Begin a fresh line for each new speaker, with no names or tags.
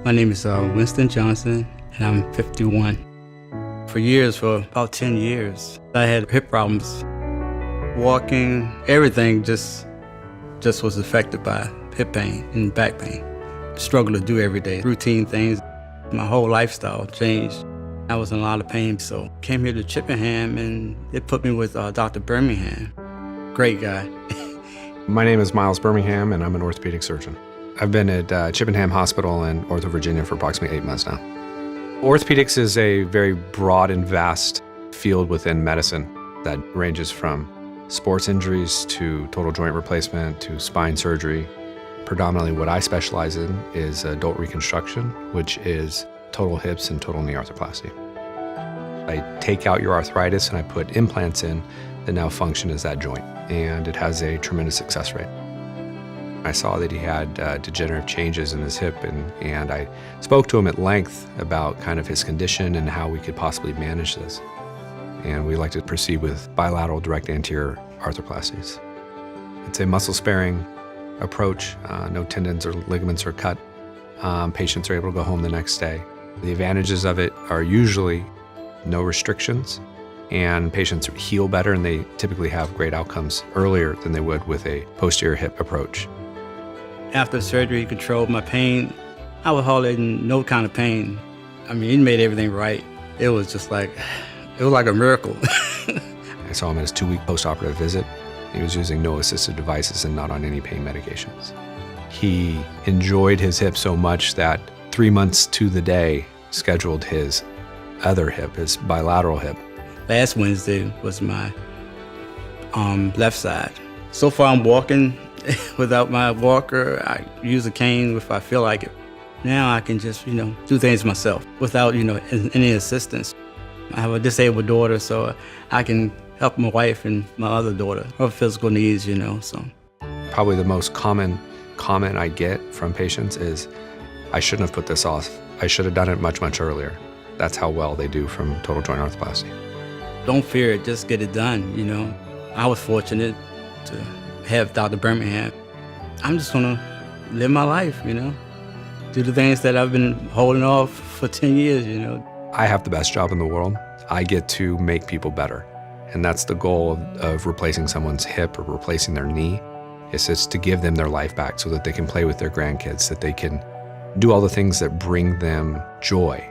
My name is Winston Johnson, and I'm 51. For years, for about 10 years, I had hip problems. Walking, everything just was affected by hip pain and back pain. Struggle to do every day, routine things. My whole lifestyle changed. I was in a lot of pain, so came here to Chippenham, and they put me with Dr. Birmingham. Great guy.
My name is Miles Birmingham, and I'm an orthopedic surgeon. I've been at Chippenham Hospital in Ortho, Virginia for approximately 8 months now. Orthopedics is a very broad and vast field within medicine that ranges from sports injuries to total joint replacement to spine surgery. Predominantly what I specialize in is adult reconstruction, which is total hips and total knee arthroplasty. I take out your arthritis and I put implants in that now function as that joint, and it has a tremendous success rate. I saw that he had degenerative changes in his hip, and I spoke to him at length about kind of his condition and how we could possibly manage this. And we like to proceed with bilateral direct anterior arthroplasties. It's a muscle-sparing approach. No tendons or ligaments are cut. Patients are able to go home the next day. The advantages of it are usually no restrictions, and patients heal better, and they typically have great outcomes earlier than they would with a posterior hip approach.
After surgery, he controlled my pain. I was hardly in no kind of pain. I mean, he made everything right. It was just like, it was like a miracle.
I saw him at his 2-week postoperative visit. He was using no assisted devices and not on any pain medications. He enjoyed his hip so much that 3 months to the day scheduled his other hip, his bilateral hip.
Last Wednesday was my left side. So far I'm walking without my walker. I use a cane if I feel like it. Now I can just, do things myself without, any assistance. I have a disabled daughter, so I can help my wife and my other daughter, her physical needs, so.
Probably the most common comment I get from patients is, I shouldn't have put this off. I should have done it much, much earlier. That's how well they do from total joint arthroplasty.
Don't fear it, just get it done, I was fortunate to have Dr. Birmingham. I'm just gonna live my life, do the things that I've been holding off for 10 years,
I have the best job in the world. I get to make people better. And that's the goal of replacing someone's hip or replacing their knee, is just to give them their life back so that they can play with their grandkids, that they can do all the things that bring them joy.